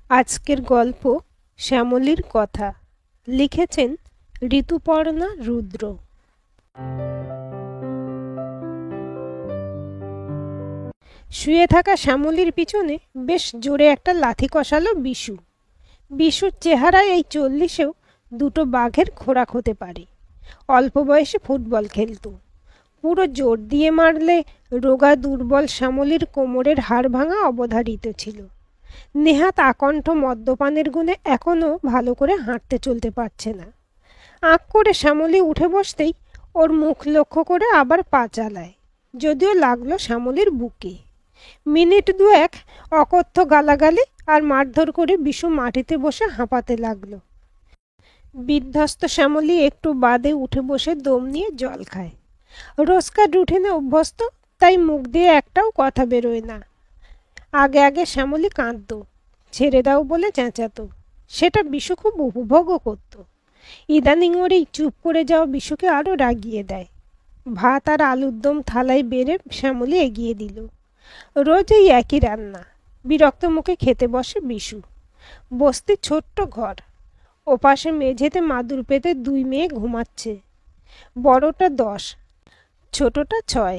আজকের গল্প শ্যামলীর কথা লিখেছেন ঋতুপর্ণা রুদ্র। শুয়ে থাকা শ্যামলীর পিছনে বেশ জোরে একটা লাথি কষালো বিশু। বিশুর চেহারায় এই 40-এও দুটো বাঘের খোরাক হতে পারে। অল্প বয়সে ফুটবল খেলতো। পুরো জোর দিয়ে মারলে রোগা দুর্বল শ্যামলীর কোমরের হাড় ভাঙা অবধারিত ছিল। নেহাত আকণ্ঠ মদ্যপানের গুণে এখনও ভালো করে হাঁটতে চলতে পারছে না। আঁক করে শ্যামলী উঠে বসতেই ওর মুখ লক্ষ্য করে আবার পা চালায়, যদিও লাগলো শ্যামলীর বুকে। মিনিট দুয়েক অকথ্য গালাগালি আর মারধর করে বিশু মাটিতে বসে হাঁপাতে লাগলো। বিধ্বস্ত শ্যামলী একটু বাদে উঠে বসে দম নিয়ে জল খায়। রোজকার রুটিনে অভ্যস্ত, তাই মুখ দিয়ে একটাও কথা বেরোয় না। আগে আগে শ্যামলী কাঁদত, ছেড়ে দাও বলে চেঁচাতো। সেটা বিশু খুব উপভোগও করত। ইদানিং ওর এই চুপ করে যাওয়া বিশুকে আরও রাগিয়ে দেয়। ভাত আর আলুর দম থালায় বেড়ে শ্যামলী এগিয়ে দিল। রোজ এই একই রান্না। বিরক্ত মুখে খেতে বসে বিশু। বস্তির ছোট্ট ঘর, ওপাশে মেঝেতে মাদুর পেতে 2 মেয়ে ঘুমাচ্ছে। বড়টা 10, ছোটটা 6।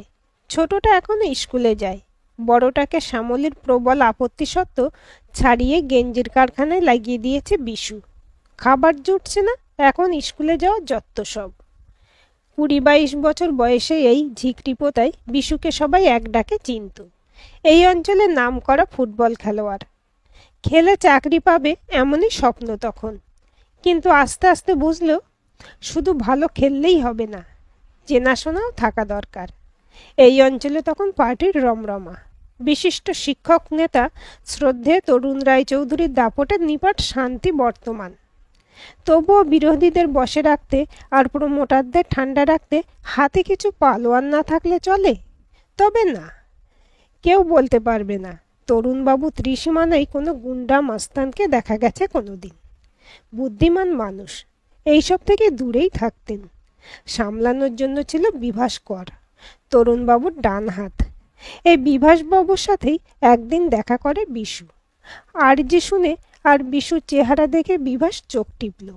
ছোটটা এখনো স্কুলে যায়। বড়টাকে শ্যামলীর প্রবল আপত্তি সত্ত্বেও ছাড়িয়ে গেঞ্জির কারখানায় লাগিয়ে দিয়েছে বিশু। খাবার জুটছে না, এখন স্কুলে যাওয়া যত্ত সব। 20-22 বছর বয়সে এই ঝিকটিপোতায় বিশুকে সবাই এক ডাকে চিনত। এই অঞ্চলে নামকরা ফুটবল খেলোয়াড়। খেলে চাকরি পাবে এমনই স্বপ্ন তখন। কিন্তু আস্তে আস্তে বুঝল শুধু ভালো খেললেই হবে না, চেনাশোনাও থাকা দরকার। এই অঞ্চলে তখন পার্টির রমরমা। বিশিষ্ট শিক্ষক নেতা শ্রদ্ধেয় তরুণ রায়চৌধুরীর দাপটে নিপাট শান্তি বর্তমান। তবুও বিরোধীদের বসে রাখতে আর প্রমোটারদের ঠান্ডা রাখতে হাতে কিছু পালোয়ান না থাকলে চলে? তবে না, কেউ বলতে পারবে না তরুণবাবু ত্রিসীমানায় কোনো গুন্ডা মাস্তানকে দেখা গেছে কোনোদিন। বুদ্ধিমান মানুষ, এইসব থেকে দূরেই থাকতেন। সামলানোর জন্য ছিল বিভাস কর, তরুণবাবুর ডান হাত। এই বিভাসবাবুর সাথেই একদিন দেখা করে বিশু। আর যে শুনে আর বিশুর চেহারা দেখে বিভাস চোখ টিপল।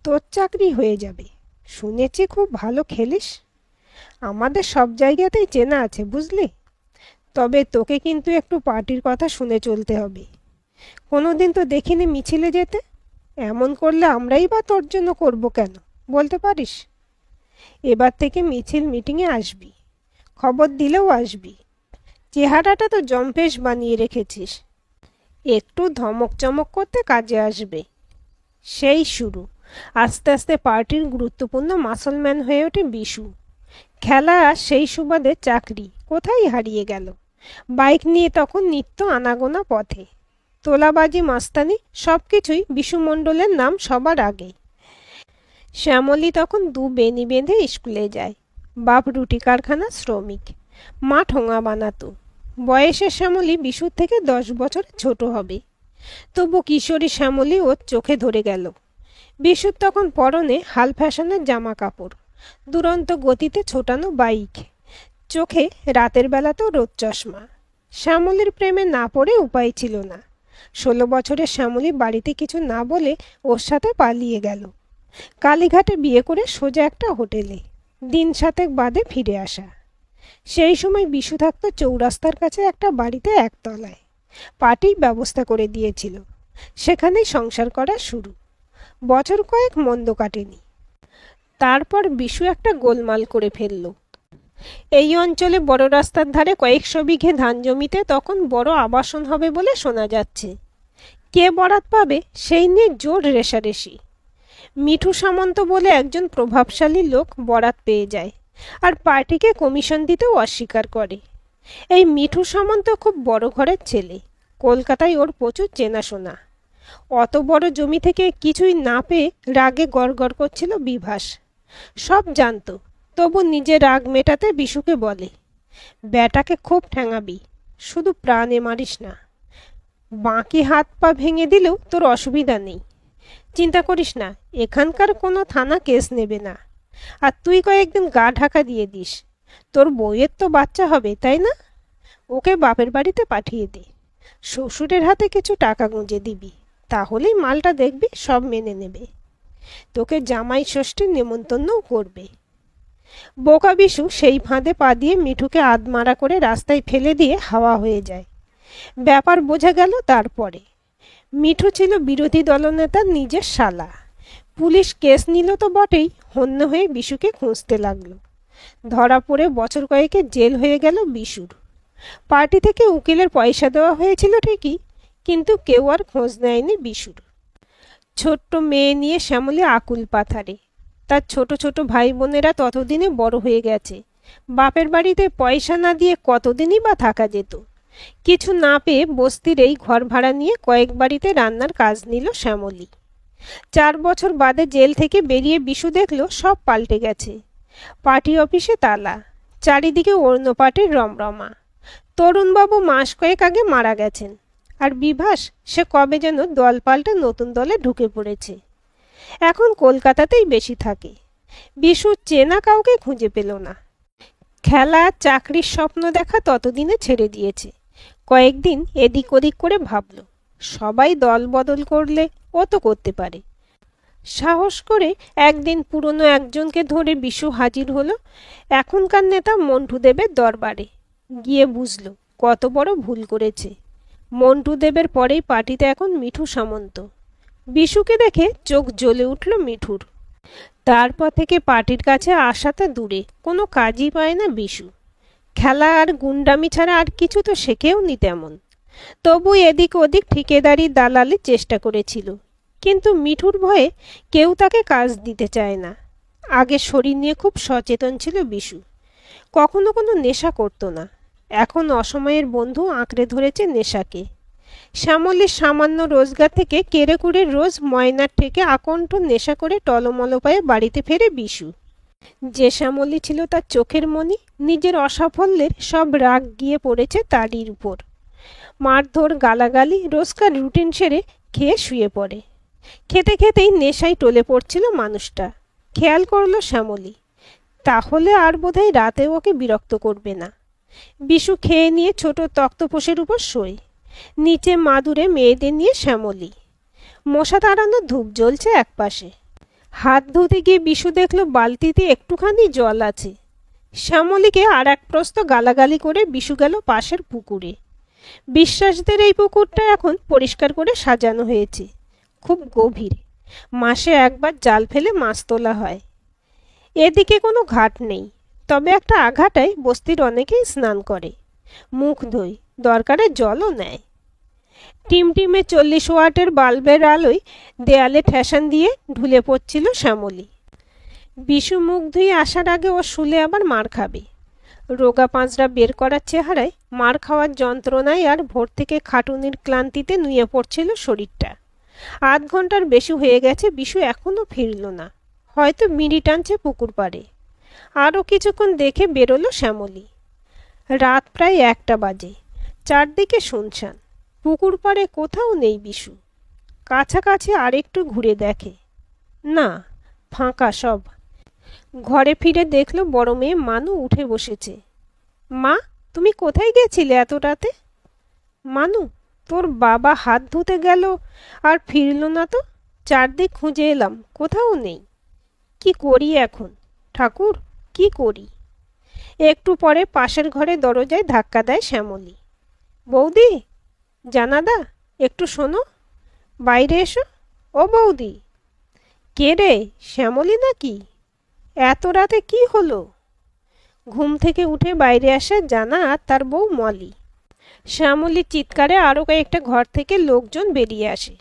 তোর চাকরি হয়ে যাবে, শুনেছি খুব ভালো খেলিস। আমাদের সব জায়গাতেই চেনা আছে বুঝলি। তবে তোকে কিন্তু একটু পার্টির কথা শুনে চলতে হবে। কোনোদিন তো দেখিনি মিছিলে যেতে। এমন করলে আমরাই বা তোর জন্য করবো কেন বলতে পারিস? এবার থেকে মিছিল মিটিংয়ে আসবি, খবর দিলেও আসবি। চেহারাটা তো জম্পেশ বানিয়ে রেখেছিস, একটু ধমক চমক করতে কাজে আসবে। সেই শুরু। আস্তে আস্তে পার্টির গুরুত্বপূর্ণ মাসলম্যান হয়ে ওঠে বিশু। খেলা সেই সুবাদে চাকরি কোথায় হারিয়ে গেল। বাইক নিয়ে তখন নিত্য আনাগোনা পথে। তোলাবাজি মাস্তানি সব কিছুই বিশু মণ্ডলের নাম সবার আগে। শ্যামলী তখন 2 বেনি বেঁধে স্কুলে যায়। বাপ রুটি কারখানা শ্রমিক, মা ঠোঙা বানাতো। বয়সে শ্যামলী বিশুর থেকে 10 বছর ছোট হবে। তবু কিশোরী শ্যামলী ওর চোখে ধরে গেল। বিশুর তখন পরনে হাল ফ্যাশনের জামা কাপড়, দুরন্ত গতিতে ছোটানো বাইক, চোখে রাতের বেলাতেও রোদ চশমা। শ্যামলীর প্রেমে না পড়ে উপায় ছিল না। 16 বছরের শ্যামলী বাড়িতে কিছু না বলে ওর সাথে পালিয়ে গেল। কালীঘাটে বিয়ে করে সোজা একটা হোটেলে, দিন 7 বাদে ফিরে আসা। সেই সময় বিশু থাকতো চৌরাস্তার কাছে একটা বাড়িতে 1 তলায়। পার্টি ব্যবস্থা করে দিয়েছিল, সেখানেই সংসার করা শুরু। বছর কয়েক মন্দ কাটেনি। তারপর বিশু একটা গোলমাল করে ফেলল। এই অঞ্চলে বড় রাস্তার ধারে কয়েকশো বিঘে ধান জমিতে তখন বড় আবাসন হবে বলে শোনা যাচ্ছে। কে বরাত পাবে সেই নিয়ে জোর রেষারেষি। মিঠু সামন্ত বলে একজন প্রভাবশালী লোক বরাত পেয়ে যায়, আর পার্টিকে কমিশন দিতেও অস্বীকার করে। এই মিঠু সামন্ত খুব বড় ঘরের ছেলে। কলকাতায় ওর প্রচুর চেনাশোনা। অত বড় জমি থেকে কিছুই না পেয়ে রাগে গড়গড় করছিল বিভাস। সব জানতো, তবু নিজের রাগ মেটাতে বিশুকে বলে, ব্যাটাকে খুব ঠ্যাঙাবি, শুধু প্রাণে মারিস না। বাকি হাত পা ভেঙে দিলেও তোর অসুবিধা নেই। চিন্তা করিস না, এখানকার কোনো থানা কেস নেবে না। আর তুই কয়েকদিন গা ঢাকা দিয়ে দিস। তোর বউয়ের তো বাচ্চা হবে, তাই না? ওকে বাপের বাড়িতে পাঠিয়ে দে। শ্বশুরের হাতে কিছু টাকা গুঁজে দিবি, তাহলেই মালটা দেখবি সব মেনে নেবে। তোকে জামাই ষষ্ঠীর নেমন্তন্নও করবে। বোকা বিশু সেই ফাঁদে পা দিয়ে মিঠুকে আধমারা করে রাস্তায় ফেলে দিয়ে হাওয়া হয়ে যায়। ব্যাপার বোঝা গেল তারপরে। মিঠু ছিল বিরোধী দলনেতার নিজের শালা। পুলিশ কেস নিল তো বটেই, হন্য হয়ে বিশুকে খুঁজতে লাগলো। ধরা পড়ে বছর কয়েকের জেল হয়ে গেল বিশুর। পার্টি থেকে উকিলের পয়সা দেওয়া হয়েছিল ঠিকই, কিন্তু কেউ আর খোঁজ নেয়নি বিশুর। ছোট্ট মেয়ে নিয়ে শ্যামলী আকুল পাথারে। তার ছোট ছোট ভাই বোনেরা ততদিনে বড় হয়ে গেছে। বাপের বাড়িতে পয়সা না দিয়ে কতদিনই বা থাকা যেত। কিছু না পেয়ে বস্তির এই ঘর ভাড়া নিয়ে কয়েক বাড়িতে রান্নার কাজ নিল শ্যামলী। 4 বছর বাদে জেল থেকে বেরিয়ে বিশু দেখল সব পাল্টে গেছে। পার্টি অফিসে তালা, চারিদিকে অন্য পার্টির রমরমা। তরুণবাবু মাস কয়েক আগে মারা গেছেন, আর বিভাস সে কবে যেন দল পাল্টে নতুন দলে ঢুকে পড়েছে। এখন কলকাতাতেই বেশি থাকে। বিশু চেনা কাউকে খুঁজে পেল না। খেলা চাকরির স্বপ্ন দেখা ততদিনে ছেড়ে দিয়েছে। কয়েকদিন এদিক ওদিক করে ভাবল, সবাই দল বদল করলে ও তো করতে পারে। সাহস করে একদিন পুরনো একজনকে ধরে বিশু হাজির হলো এখনকার নেতা মন্টু দেবের দরবারে। গিয়ে বুঝল কত বড় ভুল করেছে। মন্টু দেবের পরেই পার্টিতে এখন মিঠু সামন্ত। বিশুকে দেখে চোখ জ্বলে উঠল মিঠুর। তারপর থেকে পার্টির কাছে আসাতে দূরে, কোনো কাজই পায় না বিশু। খেলা আর গুন্ডামি ছাড়া আর কিছু তো শেখেও নি তেমন। তবু এদিক ওদিক ঠিকেদারি দালালির চেষ্টা করেছিল, কিন্তু মিঠুর ভয়ে কেউ তাকে কাজ দিতে চায় না। আগে শরীর নিয়ে খুব সচেতন ছিল বিশু, কখনো কোনো নেশা করত না। এখন অসময়ের বন্ধু আঁকড়ে ধরেছে নেশাকে। শ্যামলীর সামান্য রোজগার থেকে কেড়ে কুড়ে রোজ ময়নার থেকে আকণ্ঠ নেশা করে টলমল পায়ে বাড়িতে ফেরে বিশু। যে শ্যামলী ছিল তার চোখের মণি, নিজের অসাফল্যের সব রাগ গিয়ে পড়েছে তারই উপর। মারধর গালাগালি রোজকার রুটিন সেরে খেয়ে শুয়ে পড়ে। খেতে খেতেই নেশায় টলে পড়ছিল মানুষটা। খেয়াল করলো শ্যামলী, তাহলে আর বোধহয় রাতে ওকে বিরক্ত করবে না। বিশু খেয়ে নিয়ে ছোট তক্তপোষের উপর শোয়। নিচে মাদুরে মেয়েদের নিয়ে শ্যামলী। মশা তাড়ানো ধূপ জ্বলছে একপাশে। হাত ধুতে গিয়ে বিশু দেখল বালতিতে একটুখানি জল আছে। শ্যামলীকে আর এক প্রস্ত গালাগালি করে বিশু গেল পাশের পুকুরে। বিশ্বাসদের এই পুকুরটা এখন পরিষ্কার করে সাজানো হয়েছে, খুব গভীর। মাসে একবার জাল ফেলে মাছ তোলা হয়। এদিকে কোনো ঘাট নেই, তবে একটা আঘাটায় বস্তির অনেকেই স্নান করে, মুখ ধোয়, দরকারে জলও নেয়। টিমটিমে 40 ওয়াটের বাল্বের আলোয় দেয়ালে ঠেসান দিয়ে ঢুলে পড়ছিল শ্যামলী। বিশু মুখ ধুয়ে আসার আগে ও শুলে আবার মার খাবে। রোগা পাঁচরা বের করার চেহারায় মার খাওয়ার যন্ত্রণায় আর ভোর থেকে খাটুনির ক্লান্তিতে নুয়ে পড়ছিল শরীরটা। 8 ঘন্টার বেশি হয়ে গেছে বিশু এখনো ফিরল না। হয়তো বিড়ি টানছে পুকুর পাড়ে। আরও কিছুক্ষণ দেখে বেরোলো শ্যামলী। রাত প্রায় 1টা বাজে। চারদিকে শুনশান। পুকুর পাড়ে কোথাও নেই বিশু। কাছাকাছি আরেকটু ঘুরে দেখে, না, ফাঁকা সব। ঘরে ফিরে দেখলো বড় মেয়ে মানু উঠে বসেছে। মা, তুমি কোথায় গেছিলে এত রাতে? মানু, তোর বাবা হাত ধুতে গেল আর ফিরল না তো। চারদিক খুঁজে এলাম, কোথাও নেই। কি করি এখন ঠাকুর, কি করি? একটু পরে পাশের ঘরে দরজায় ধাক্কা দেয় শ্যামলী। বৌদি, জানাদা, একটু শোনো, বাইরে এসো। ও বৌদি। কে রে, শ্যামলী নাকি? এত রাতে কি হলো? ঘুম থেকে উঠে বাইরে আসে জানা আর তার বউ মলি। শ্যামলীর চিৎকারে আরও কয়েকটা ঘর থেকে লোকজন বেরিয়ে আসে।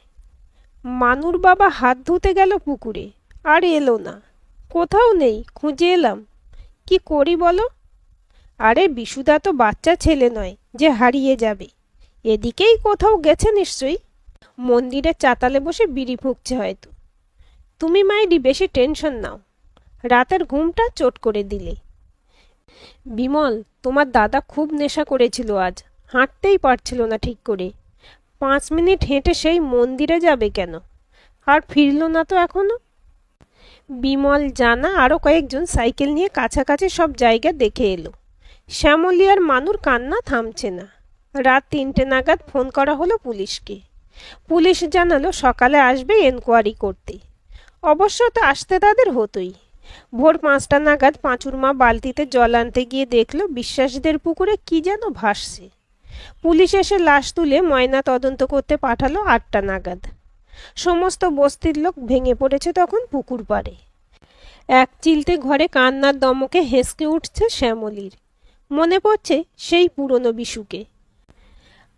মানুর বাবা হাত ধুতে গেল পুকুরে, আর এলো না। কোথাও নেই, খুঁজে এলাম। কি করি বলো? আরে বিশুদা তো বাচ্চা ছেলে নয় যে হারিয়ে যাবে। এদিকেই কোথাও গেছে নিশ্চয়ই। মন্দিরের চাতালে বসে বিড়ি ফুঁকছে হয়তো। তুমি মাইডি বেশি টেনশন নাও, রাতের ঘুমটা চোট করে দিলে। বিমল, তোমার দাদা খুব নেশা করেছিল আজ, হাঁটতেই পারছিল না ঠিক করে। 5 মিনিট হেঁটে সেই মন্দিরে যাবে কেন? আর ফিরল না তো এখনো। বিমল, জানা আরও কয়েকজন সাইকেল নিয়ে কাছাকাছি সব জায়গা দেখে এলো। শ্যামলী আর মানুর কান্না থামছে না। রাত 3টে নাগাদ ফোন করা হলো পুলিশকে। পুলিশ জানালো সকালে আসবে এনকোয়ারি করতে। অবশ্য তো আসতে তাদের হতোই। ভোর 5টা নাগাদ পাঁচুর মা বালতিতে জল আনতে গিয়ে দেখল বিশ্বাসদের পুকুরে কি যেন ভাসছে। পুলিশ এসে লাশ তুলে ময়না তদন্ত করতে পাঠালো 8টা নাগাদ। সমস্ত বস্তির লোক ভেঙে পড়েছে তখন পুকুর পাড়ে। এক চিলতে ঘরে কান্নার দমকে হেসকে উঠছে শ্যামলীর। মনে পড়ছে সেই পুরনো বিশুকে,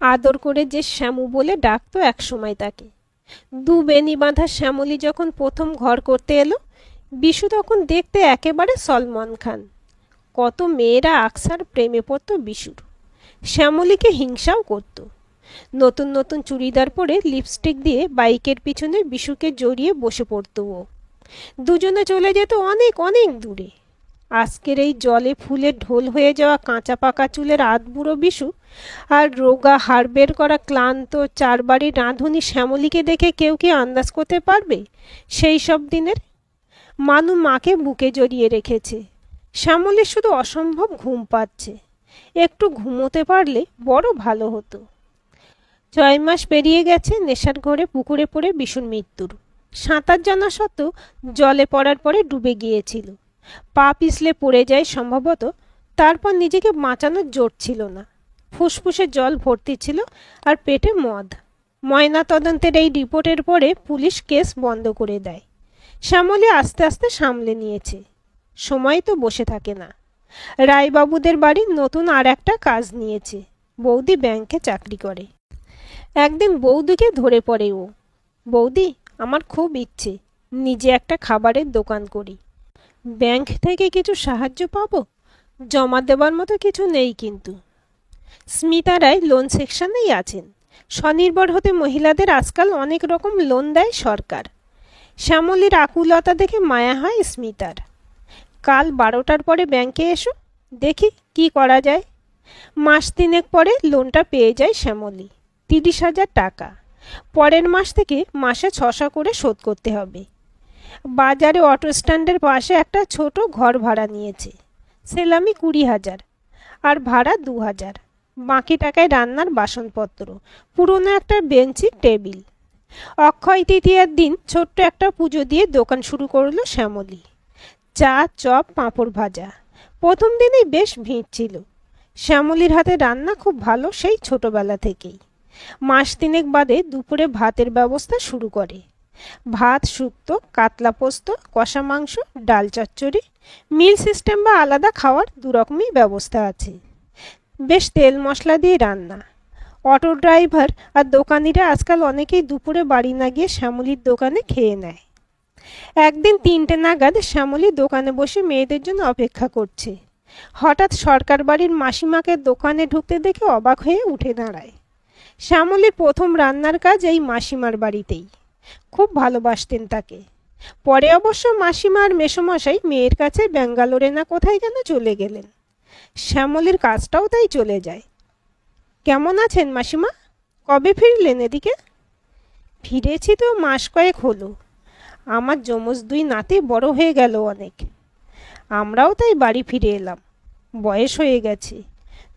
আদর করে যে শ্যামু বলে ডাকতো একসময় তাকে। দু বেনি বাঁধা শ্যামলী যখন প্রথম ঘর করতে এলো, বিশু তখন দেখতে একেবারে সলমন খান। কত মেয়েরা আকসার প্রেমে পড়তো বিশুর। শ্যামলীকে হিংসাও করত। নতুন নতুন চুড়িদার পরে লিপস্টিক দিয়ে বাইকের পিছনে বিশুকে জড়িয়ে বসে পড়তো ও। দুজনে চলে যেত অনেক অনেক দূরে। আজকের এই জলে ফুলে ঢোল হয়ে যাওয়া কাঁচা পাকা চুলের আধবুড়ো বিশু আর রোগা হাড় বের করা ক্লান্ত চারবাড়ির রাঁধুনি শ্যামলীকে দেখে কেউ কি আন্দাজ করতে পারবে সেই সব দিনের? মানু মাকে বুকে জড়িয়ে রেখেছে। শ্যামলীর শুধু অসম্ভব ঘুম পাচ্ছে। একটু ঘুমোতে পারলে বড় ভালো হতো। 6 মাস পেরিয়ে গেছে নেশার ঘরে পুকুরে পড়ে বিশুর মৃত্যুর। সাঁতার জানা সত্ত্বেও জলে পড়ার পরে ডুবে গিয়েছিল। পা পিছলে পড়ে যায় সম্ভবত। তারপর নিজেকে বাঁচানোর জোর ছিল না। ফুসফুসে জল ভর্তি ছিল আর পেটে মদ। ময়না তদন্তের এই রিপোর্টের পরে পুলিশ কেস বন্ধ করে দেয়। শ্যামলী আস্তে আস্তে সামলে নিয়েছে। সময় তো বসে থাকে না। রায়বাবুদের বাড়ির নতুন আর একটা কাজ নিয়েছে। বৌদি ব্যাংকে চাকরি করে। একদিন বৌদিকে ধরে পড়ে ও। বৌদি, আমার খুব ইচ্ছে নিজে একটা খাবারের দোকান করি। ব্যাংক থেকে কিছু সাহায্য পাবো? জমা দেবার মতো কিছু নেই কিন্তু। স্মিতা রায় লোন সেকশনেই আছেন। স্বনির্ভর হতে মহিলাদের আজকাল অনেক রকম লোন দেয় সরকার। শ্যামলীর আকুলতা দেখে মায়া হয় স্মিতার। কাল 12টার পরে ব্যাংকে এসো, দেখি কি করা যায়। মাস 3 পরে লোনটা পেয়ে যায় শ্যামলী। 30,000 টাকা। পরের মাস থেকে মাসে 600 করে শোধ করতে হবে। বাজারে অটো স্ট্যান্ডের পাশে একটা ছোট ঘর ভাড়া নিয়েছে। সেলামি 20,000 আর ভাড়া 2,000। বাকি টাকায় রান্নার বাসনপত্র, পুরনো একটা বেঞ্চি টেবিল। অক্ষয় তৃতীয়ার দিন ছোট্ট একটা পুজো দিয়ে দোকান শুরু করলো শ্যামলী। চা, চপ, পাঁপড় ভাজা। প্রথম দিনেই বেশ ভিড় ছিল। শ্যামলীর হাতে রান্না খুব ভালো সেই ছোটবেলা থেকেই। মাস 3 বাদে দুপুরে ভাতের ব্যবস্থা শুরু করে। ভাত, শুক্তো, কাতলা পোস্ত, কষা মাংস, ডাল চচ্চড়ি। মিল সিস্টেম বা আলাদা খাওয়ার দুরকমই ব্যবস্থা আছে। বেশ তেল মশলা দিয়ে রান্না। অটো ড্রাইভার আর দোকানিরা আজকাল অনেকেই দুপুরে বাড়ি না গিয়ে শ্যামলীর দোকানে খেয়ে নেয়। একদিন 3টে নাগাদ শ্যামলী দোকানে বসে মেয়েদের জন্য অপেক্ষা করছে। হঠাৎ সরকার বাড়ির মাসিমাকে দোকানে ঢুকতে দেখে অবাক হয়ে উঠে দাঁড়ায়। শ্যামলীর প্রথম রান্নার কাজ এই মাসিমার বাড়িতেই। খুব ভালোবাসতেন তাকে। পরে অবশ্য মাসিমা আর মেসোমশাই মেয়ের কাছে ব্যাঙ্গালোরে না কোথায় যেন চলে গেলেন। শ্যামলীর কাজটাও তাই চলে যায়। কেমন আছেন মাসিমা? কবে ফিরলেন এদিকে? ফিরেছি তো মাস কয়েক হলো। আমার যমজ 2 নাতি বড় হয়ে গেল অনেক। আমরাও তাই বাড়ি ফিরে এলাম। বয়স হয়ে গেছে।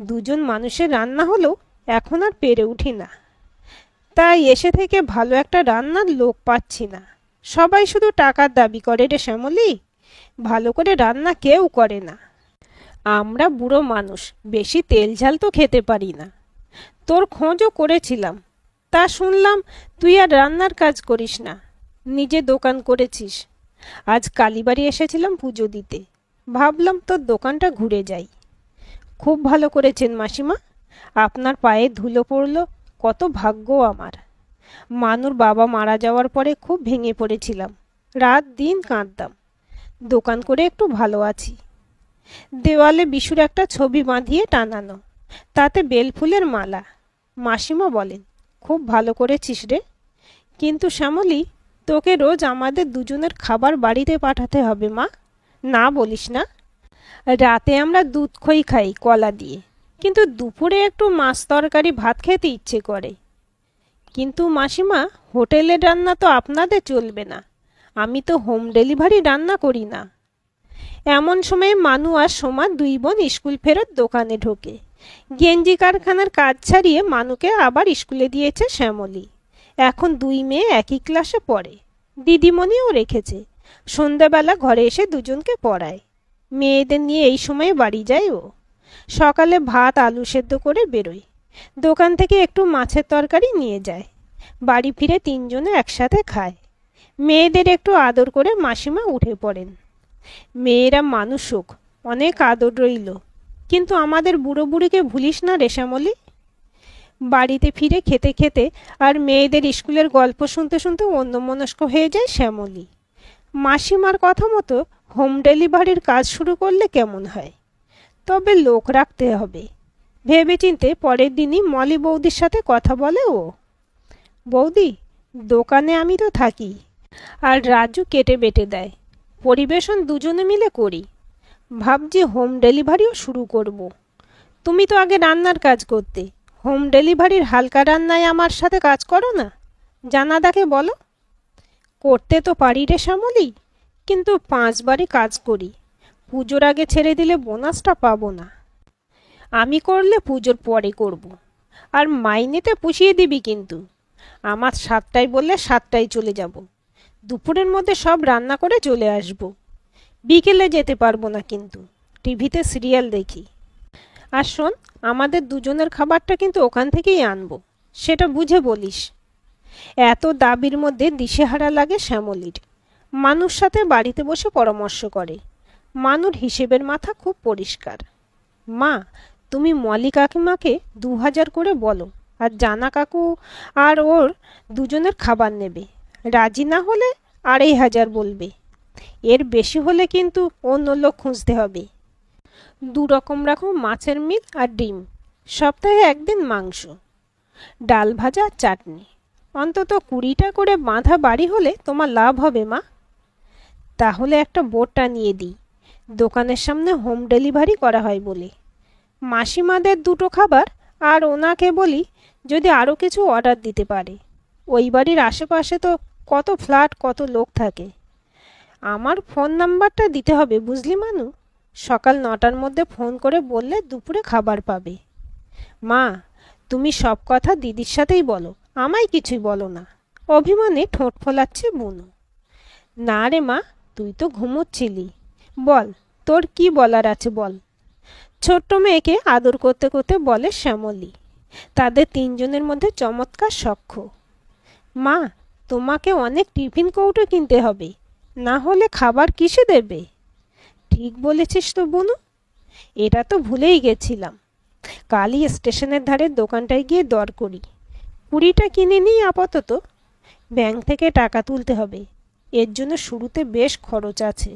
2জন মানুষের রান্না হলেও এখন আর পেরে উঠি না। তাই এসে থেকে ভালো একটা রান্নার লোক পাচ্ছি না। সবাই শুধু টাকার দাবি করে রে শ্যামলী। ভালো করে রান্না কেউ করে না। আমরা বুড়ো মানুষ, বেশি তেল ঝাল তো খেতে পারি না। তোর খোঁজও করেছিলাম, তা শুনলাম তুই আর রান্নার কাজ করিস না, নিজে দোকান করেছিস। আজ কালীবাড়ি এসেছিলাম পুজো দিতে, ভাবলাম তোর দোকানটা ঘুরে যাই। খুব ভালো করেছেন মাসিমা, আপনার পায়ে ধুলো পড়ল, কত ভাগ্য আমার। মানুর বাবা মারা যাওয়ার পরে খুব ভেঙে পড়েছিলাম, রাত দিন কাঁদতাম। দোকান করে একটু ভালো আছি। দেওয়ালে বিশুর একটা ছবি বাঁধিয়ে টানানো, তাতে বেলফুলের মালা। মাসিমা বলেন, খুব ভালো করেছিস রে। কিন্তু শ্যামলী, তোকে রোজ আমাদের 2জনের খাবার বাড়িতে পাঠাতে হবে মা। না বলিস না। রাতে আমরা দুধ খই খাই কলা দিয়ে, কিন্তু দুপুরে একটু মাছ তরকারি ভাত খেতে ইচ্ছে করে। কিন্তু মাসিমা, হোটেলের রান্না তো আপনাদের চলবে না। আমি তো হোম ডেলিভারি রান্না করি না। এমন সময় মানু আর সোমা 2 বোন স্কুল ফেরত দোকানে ঢোকে। গেঞ্জি কারখানার কাজ ছাড়িয়ে মানুকে আবার স্কুলে দিয়েছে শ্যামলী। এখন 2 মেয়ে একই ক্লাসে পড়ে। দিদিমণিও রেখেছে, সন্ধ্যাবেলা ঘরে এসে দুজনকে পড়ায়। মেয়েদের নিয়ে এই সময়ে বাড়ি যায় ও। সকালে ভাত আলু সেদ্ধ করে বেরোয়, দোকান থেকে একটু মাছের তরকারি নিয়ে যায়। বাড়ি ফিরে 3 জনে একসাথে খায়। মেয়েদের একটু আদর করে মাসিমা উঠে পড়েন। মেয়েরা মানুষ হোক, অনেক আদর রইল, কিন্তু আমাদের বুড়ো বুড়িকে ভুলিস না রে শ্যামলী। বাড়িতে ফিরে খেতে খেতে আর মেয়েদের স্কুলের গল্প শুনতে শুনতে অন্যমনস্ক হয়ে যায় শ্যামলী। মাসিমার কথা মতো হোম ডেলিভারির কাজ শুরু করলে কেমন হয়? তবে লোক রাখতে হবে। ভেবেচিন্তে পরের দিনই মলি বৌদির সাথে কথা বলে ও। বৌদি, দোকানে আমি তো থাকি, আর রাজু কেটে বেটে দেয়। পরিবেশন দুজনে মিলে করি। ভাবছি হোম ডেলিভারিও শুরু করব। তুমি তো আগে রান্নার কাজ করতে, হোম ডেলিভারির হালকা রান্নায় আমার সাথে কাজ করো না? জানাদাকে বলো। করতে তো পারি রে শ্যামলী, কিন্তু 5 বারে কাজ করি। পুজোর আগে ছেড়ে দিলে বোনাসটা পাবো না। আমি করলে পুজোর পরে করব। আর মাইনেতে পুষিয়ে দিবি কিন্তু। আমার 7টায় বললে 7টায় চলে যাব। দুপুরের মধ্যে সব রান্না করে চলে আসব। বিকেলে যেতে পারবো না কিন্তু, টিভিতে সিরিয়াল দেখি। আর শোন, আমাদের দুজনের খাবারটা কিন্তু ওখান থেকেই আনবো, সেটা বুঝে বলিস। এত দাবির মধ্যে দিশেহারা লাগে শ্যামলীর। মানুষ সাথে বাড়িতে বসে পরামর্শ করে। মানুর হিসেবের মাথা খুব পরিষ্কার। মা, তুমি মলি কাকিমাকে 2000 করে বলো, আর জানা কাকু আর ওর দুজনের খাবার নেবে। রাজি না হলে 2500 বলবে। এর বেশি হলে কিন্তু অন্য লোক খুঁজতে হবে। 2 রকম রাখো মাছের মিল আর ডিম, সপ্তাহে 1 দিন মাংস, ডাল ভাজা চাটনি। অন্তত 20টা করে বাঁধা বাড়ি হলে তোমার লাভ হবে মা। তাহলে একটা বোর্ডটা নিয়ে দিই, দোকানের সামনে হোম ডেলিভারি করা হয় বলে। মাসিমাদের 2টো খাবার, আর ওনাকে বলি যদি আরও কিছু অর্ডার দিতে পারে। ওই বাড়ির আশেপাশে তো কত ফ্ল্যাট, কত লোক থাকে। আমার ফোন নাম্বারটা দিতে হবে বুঝলি মানু। সকাল 9টার মধ্যে ফোন করে বললে দুপুরে খাবার পাবে। মা, তুমি সব কথা দিদির সাথেই বলো, আমায় কিছুই বলো না। অভিমানে ঠোঁট ফোলাচ্ছে বুনু। না রে মা, তুই তো ঘুমোচ্ছিলি। বল, তোর কি বলার আছে বল। ছোট্ট মেয়েকে আদর করতে করতে বলে শ্যামলী। তাদের 3 জনের মধ্যে চমৎকার সখ্য। মা, তোমাকে অনেক টিফিন কৌটো কিনতে হবে, না হলে খাবার কিসে দেবে? ঠিক বলেছিস তো বুনু, এটা তো ভুলেই গেছিলাম। কালই স্টেশনের ধারে দোকানটায় গিয়ে দর করি। 20টা কিনে নিই আপাতত। ব্যাংক থেকে টাকা তুলতে হবে, এর জন্য শুরুতে বেশ খরচ আছে।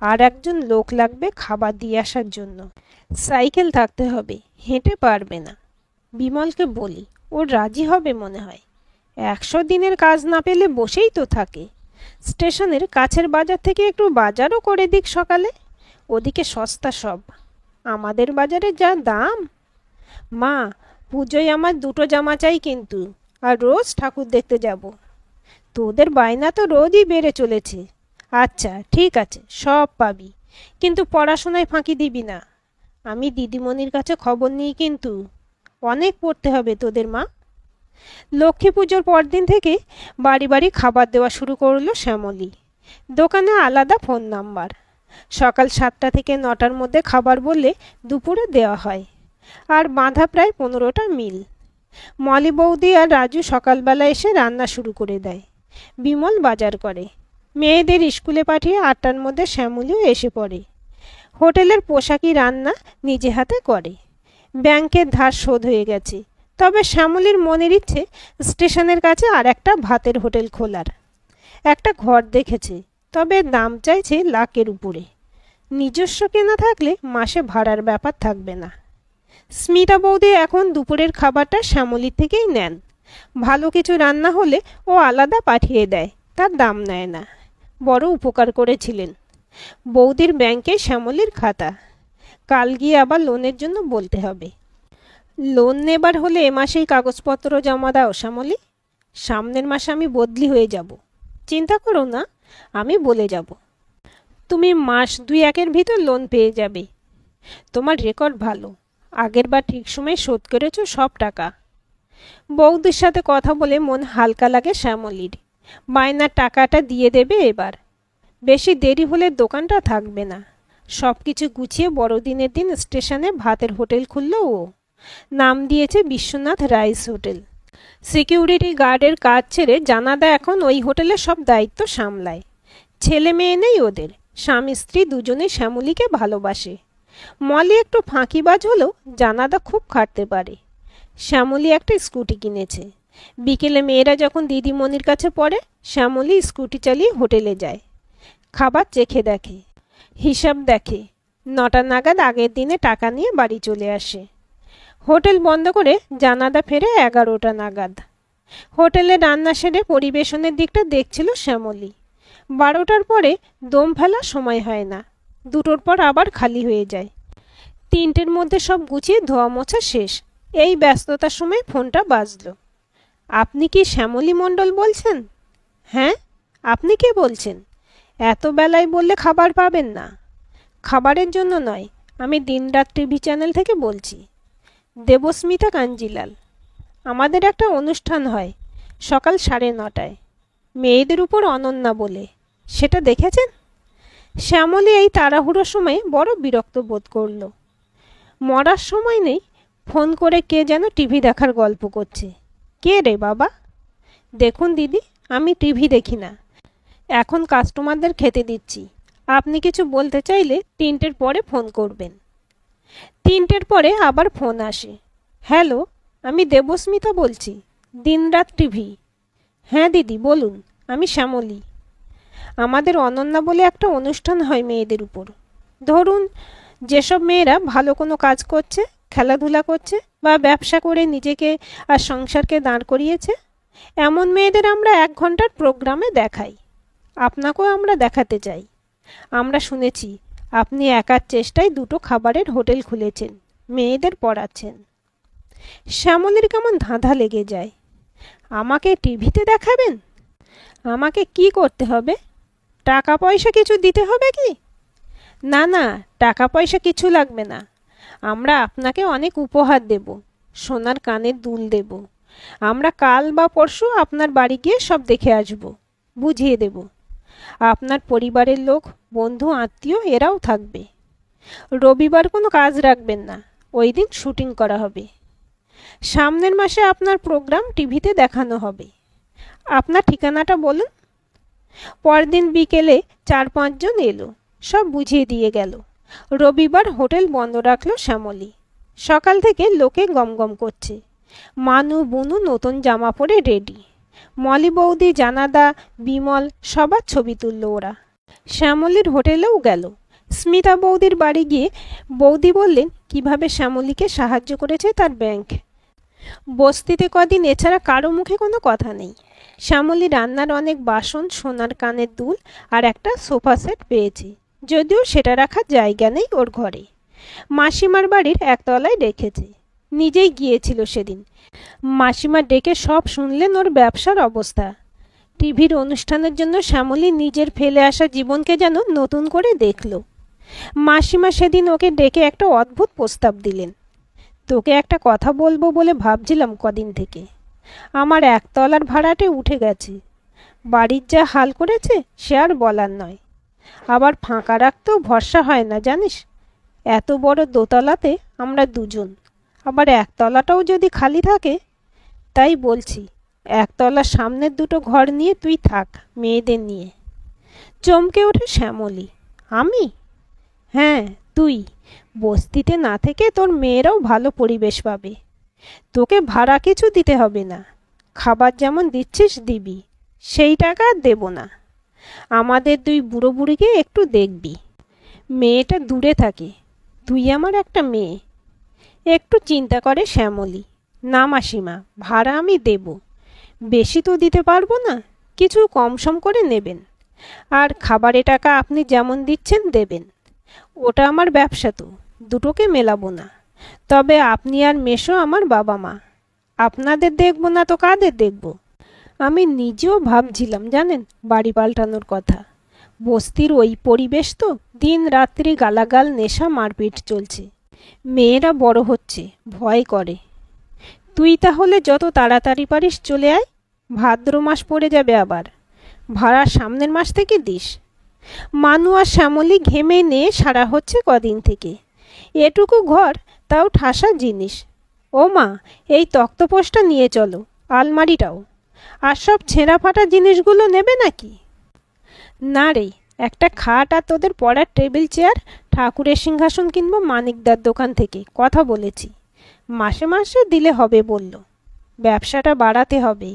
আর একজন লোক লাগবে খাবার দিয়ে আসার জন্য। সাইকেল থাকতে হবে, হেঁটে পারবে না। বিমলকে বলি, ওর রাজি হবে মনে হয়। 100 দিনের কাজ না পেলে বসেই তো থাকে। স্টেশনের কাছের বাজার থেকে একটু বাজারও করে দিক সকালে, ওদিকে সস্তা সব। আমাদের বাজারে যা দাম। মা, পুজোয় আমার 2টো জামা চাই কিন্তু, আর রোজ ঠাকুর দেখতে যাব। তোদের বায়না তো রোজই বেড়ে চলেছে। আচ্ছা ঠিক আছে, সব পাবি, কিন্তু পড়াশোনায় ফাঁকি দিবি না। আমি দিদিমণির কাছে খবর নিই কিন্তু। অনেক পড়তে হবে তোদের মা। লক্ষ্মী পুজোর পরদিন থেকে বাড়ি বাড়ি খাবার দেওয়া শুরু করলো শ্যামলী। দোকানে আলাদা ফোন নাম্বার। সকাল 7টা থেকে 9টার মধ্যে খাবার বললে দুপুরে দেওয়া হয়। আর বাঁধা প্রায় 15টা মিল। মলি বৌদি আর রাজু সকালবেলা এসে রান্না শুরু করে দেয়। বিমল বাজার করে। মেয়েদের স্কুলে পাঠিয়ে 8টার মধ্যে শ্যামলীও এসে পড়ে। হোটেলের পোশাকি রান্না নিজে হাতে করে। ব্যাংকের ধার শোধ হয়ে গেছে, তবে শ্যামলীর মনের ইচ্ছে স্টেশনের কাছে আর একটা ভাতের হোটেল খোলার। একটা ঘর দেখেছে, তবে দাম চাইছে লাখের উপরে। নিজস্ব কেনা থাকলে মাসে ভাড়ার ব্যাপার থাকবে না। স্মিতা বৌদি এখন দুপুরের খাবারটা শ্যামলীর থেকেই নেন। ভালো কিছু রান্না হলে ও আলাদা পাঠিয়ে দেয়, তার দাম নেয় না। বড় উপকার করেছিলেন। বৌদির ব্যাংকে শ্যামলীর খাতা। কাল গিয়ে আবার লোনের জন্য বলতে হবে। লোন নেবার হলে এ মাসেই কাগজপত্র জমা দাও শ্যামলী। সামনের মাসে আমি বদলি হয়ে যাব। চিন্তা করো না, আমি বলে যাব। তুমি মাস 2-1-এর ভিতর লোন পেয়ে যাবে। তোমার রেকর্ড ভালো, আগেরবার ঠিক সময় শোধ করেছ সব টাকা। বৌদির সাথে কথা বলে মন হালকা লাগে শ্যামলীর। বায়নার টাকাটা দিয়ে দেবে এবার। বেশি দেরি হলে দোকানটা থাকবে না। সব কিছু গুছিয়ে বড়দিনের দিন স্টেশনে ভাতের হোটেল খুলল ও। নাম দিয়েছে বিশ্বনাথ রাইস হোটেল। সিকিউরিটি গার্ডের কাজ ছেড়ে জানাদা এখন ওই হোটেলে সব দায়িত্ব সামলায়। ছেলে মেয়ে নেই ওদের। স্বামী স্ত্রী দুজনেই শ্যামলীকে ভালোবাসে। মলি একটু ফাঁকিবাজ হলেও জানাদা খুব খাটতে পারে। শ্যামলী একটা স্কুটি কিনেছে। বিকেলে মেয়েরা যখন দিদিমণির কাছে পড়ে, শ্যামলী স্কুটি চালিয়ে হোটেলে যায়। খাবার চেখে দেখে, হিসাব দেখে। 9টা নাগাদ আগের দিনে টাকা নিয়ে বাড়ি চলে আসে। হোটেল বন্ধ করে জানাদা ফেরে 11টা নাগাদ। হোটেলে রান্না সেরে পরিবেশনের দিকটা দেখছিল শ্যামলী। 12টার পরে দম ফেলার সময় হয় না। 2টোর পর আবার খালি হয়ে যায়। 3টের মধ্যে সব গুছিয়ে ধোয়া মোছা শেষ। এই ব্যস্ততার সময় ফোনটা বাজল। আপনি কি শ্যামলী মণ্ডল বলছেন? হ্যাঁ, আপনি কে বলছেন? এত বেলায় বললে খাবার পাবেন না। খাবারের জন্য নয়, আমি দিনরাত টিভি চ্যানেল থেকে বলছি। দেবস্মিতা কাঞ্জিলাল। আমাদের একটা অনুষ্ঠান হয় সকাল 9:30টায়, মেয়েদের উপর অনন্যা বলে। সেটা দেখেছেন? শ্যামলী এই তাড়াহুড়োর সময় বড় বিরক্ত বোধ করল। মরার সময় নেই, ফোন করে কে যেন টিভি দেখার গল্প করছে। কে রে বাবা? দেখুন দিদি, আমি টিভি দেখি না। এখন কাস্টমারদের খেতে দিচ্ছি। আপনি কিছু বলতে চাইলে 3টের পরে ফোন করবেন। 3টের পরে আবার ফোন আসে। হ্যালো, আমি দেবস্মিতা বলছি, দিনরাত টিভি। হ্যাঁ দিদি বলুন, আমি শ্যামলী। আমাদের অনন্যা বলে একটা অনুষ্ঠান হয় মেয়েদের উপর। ধরুন, যেসব মেয়েরা ভালো কোনো কাজ করছে, খেলাধুলা করছে বা ব্যবসা করে নিজেকে আর সংসারকে দাঁড় করিয়েছে, এমন মেয়েদের আমরা 1 ঘন্টার প্রোগ্রামে দেখাই। আপনাকেও আমরা দেখাতে চাই। আমরা শুনেছি আপনি একার চেষ্টায় 2টো খাবারের হোটেল খুলেছেন, মেয়েদের পড়াচ্ছেন। শ্যামলীর কেমন ধাঁধা লেগে যায়। আমাকে টিভিতে দেখাবেন? আমাকে কি করতে হবে? টাকা পয়সা কিছু দিতে হবে কি? না না, টাকা পয়সা কিছু লাগবে না। আমরা আপনাকে অনেক উপহার দেব, সোনার কানের দুল দেব। আমরা কাল বা পরশু আপনার বাড়ি গিয়ে সব দেখে আসব, বুঝিয়ে দেব। আপনার পরিবারের লোক, বন্ধু, আত্মীয় এরাও থাকবে। রবিবার কোনো কাজ রাখবেন না, ওই দিন শুটিং করা হবে। সামনের মাসে আপনার প্রোগ্রাম টিভিতে দেখানো হবে। আপনার ঠিকানাটা বলুন। পরদিন বিকেলে 4-5 জন এলো, সব বুঝিয়ে দিয়ে গেল। রবিবার হোটেল বন্ধ রাখলো শ্যামলী। সকাল থেকে লোকে গমগম করছে। মানু বুনু নতুন জামা পরে রেডি। মলি বৌদি, জানাদা, বিমল সবার ছবি তুলল ওরা। শ্যামলীর হোটেলেও গেল। স্মিতা বৌদির বাড়ি গিয়ে বৌদি বললেন কিভাবে শ্যামলীকে সাহায্য করেছে তার ব্যাংক। বস্তিতে কদিন এছাড়া কারো মুখে কোনো কথা নেই। শ্যামলী রান্নার অনেক বাসন, সোনার কানের দুল আর একটা সোফা সেট পেয়েছে, যদিও সেটা রাখার জায়গা নেই ওর ঘরে। মাসিমার বাড়ির 1 তলায় রেখেছে। নিজেই গিয়েছিল সেদিন। মাসিমা ডেকে সব শুনলেন ওর ব্যবসার অবস্থা। টিভির অনুষ্ঠানের জন্য শ্যামলী নিজের ফেলে আসা জীবনকে যেন নতুন করে দেখল। মাসিমা সেদিন ওকে ডেকে একটা অদ্ভুত প্রস্তাব দিলেন। তোকে একটা কথা বলবো বলে ভাবছিলাম কদিন থেকে। আমার 1 তলার ভাড়াটে উঠে গেছে। বাড়ির যা হাল করেছে সে আর বলার নয়। আবার ফাঁকা রাখতেও ভরসা হয় না জানিস। এত বড় দোতলাতে আমরা দুজন, আবার 1 তলাটাও যদি খালি থাকে। তাই বলছি 1 তলার সামনের 2টো ঘর নিয়ে তুই থাক মেয়েদের নিয়ে। চমকে ওঠে শ্যামলী। আমি? হ্যাঁ তুই। বস্তিতে না থেকে তোর মেয়েরাও ভালো পরিবেশ পাবে। তোকে ভাড়া কিছু দিতে হবে না। খাবার যেমন দিচ্ছিস দিবি, সেই টাকা আর দেব না। আমাদের 2 বুড়ো বুড়িকে একটু দেখবি। মেয়েটা দূরে থাকে, তুই আমার একটা মেয়ে। একটু চিন্তা করে শ্যামলী। না মাসিমা, ভাড়া আমি দেব। বেশি তো দিতে পারবো না, কিছু কম সম করে নেবেন। আর খাবারের টাকা আপনি যেমন দিচ্ছেন দেবেন। ওটা আমার ব্যবসা তো, দুটোকে মেলাবো না। তবে আপনি আর মেশো আমার বাবা মা। আপনাদের দেখব না তো কাদের দেখব? আমি নিজেও ভাবছিলাম জানেন বাড়ি পাল্টানোর কথা। বস্তির ওই পরিবেশ তো, দিন রাত্রি গালাগাল, নেশা, মারপিট চলছে। মেয়েরা বড় হচ্ছে, ভয় করে। তুই তাহলে যত তাড়াতাড়ি পারিস চলে আয়, ভাদ্র মাস পড়ে যাবে আবার। ভাড়া সামনের মাস থেকে দিস। মানু আর শ্যামলী ঘেমে নিয়ে সারা হচ্ছে কদিন থেকে। এটুকু ঘর, তাও ঠাসা জিনিস। ও মা, এই তক্তপোষটা নিয়ে চলো, আলমারিটাও। আর সব ছেঁড়া ফাটা জিনিসগুলো নেবে নাকি? না রে, একটা খাট আর তোদের পড়ার টেবিল চেয়ার, ঠাকুরের সিংহাসন কিনবো মানিকদার দোকান থেকে, কথা বলেছি। মাসে মাসে দিলে হবে বলল। ব্যবসাটা বাড়াতে হবে,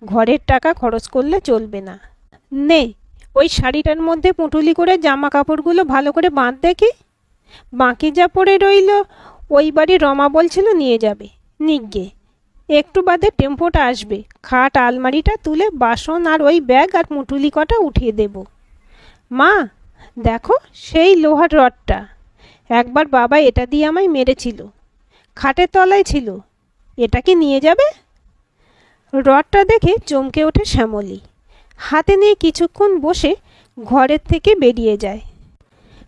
ঘরের টাকা খরচ করলে চলবে না। নে, ওই শাড়িটার মধ্যে পুঁটুলি করে জামা কাপড়গুলো ভালো করে বাঁধ দেখি। বাকি যা পড়ে রইল ওই বাড়ি রমা বলছিল নিয়ে যাবে। নিগ্গে, একটু বাদে টেম্পোটা আসবে, খাট আলমারিটা তুলে বাসন আর ওই ব্যাগ আর পুঁটুলি কটা উঠিয়ে দেব। মা দেখো, সেই লোহার রডটা, একবার বাবা এটা দিয়ে আমায় মেরেছিল, খাটের তলায় ছিল। এটা কি নিয়ে যাবে? রডটা দেখে চমকে ওঠে শ্যামলী। হাতে নিয়ে কিছুক্ষণ বসে ঘরের থেকে বেরিয়ে যায়।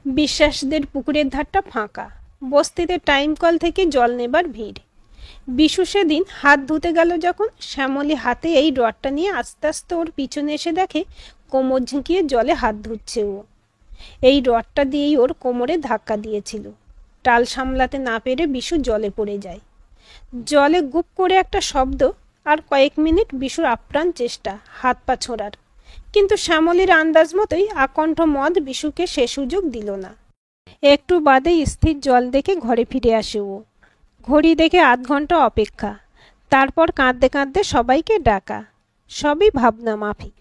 বিশ্বাসদের পুকুরের ধারটা ফাঁকা, বস্তিতে টাইম কল থেকে জল নেবার ভিড়। বিশু সেদিন হাত ধুতে গেল যখন, শ্যামলী হাতে এই রডটা নিয়ে আস্তে আস্তে ওর পিছনে এসে দেখে কোমর ঝুঁকিয়ে জলে হাত ধুচ্ছে ও। এই রডটা দিয়েই ওর কোমরে ধাক্কা দিয়েছিল। টাল সামলাতে না পেরে বিশু জলে পড়ে যায়। জলে গুপ করে একটা শব্দ, আর কয়েক মিনিট বিশুর আপ্রাণ চেষ্টা হাত পা ছোঁড়ার। কিন্তু শ্যামলীর আন্দাজ মতোই আকণ্ঠ মদ বিশুকে সে সুযোগ দিল না। একটু বাদে স্থির জল দেখে ঘরে ফিরে আসে ও। ঘড়ি দেখে আধ ঘন্টা অপেক্ষা, তারপর কাঁদতে কাঁদতে সবাইকে ডাকা। সবই ভাবনা মাফিক।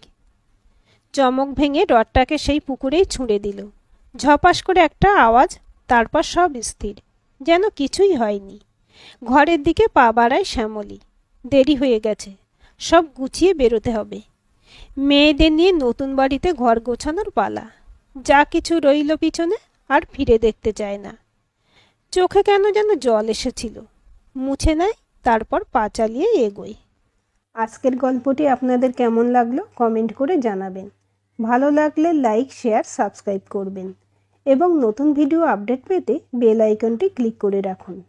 চমক ভেঙে রডটাকে সেই পুকুরেই ছুঁড়ে দিল। ঝপাস করে একটা আওয়াজ, তারপর সব স্থির, যেন কিছুই হয়নি। ঘরের দিকে পা বাড়ায় শ্যামলী। দেরি হয়ে গেছে, সব গুছিয়ে বেরোতে হবে। মেয়েদের নিয়ে নতুন বাড়িতে ঘর গোছানোর পালা। যা কিছু রইল পিছনে, আর ফিরে দেখতে চায় না। চোখে কেন যেন জল এসেছিল, মুছে নেয়, তারপর পা চালিয়ে এগোয়। আজকের গল্পটি আপনাদের কেমন লাগলো কমেন্ট করে জানাবেন। ভালো লাগলে লাইক, শেয়ার, সাবস্ক্রাইব করবেন এবং নতুন ভিডিও আপডেট পেতে বেল আইকনটি ক্লিক করে রাখুন।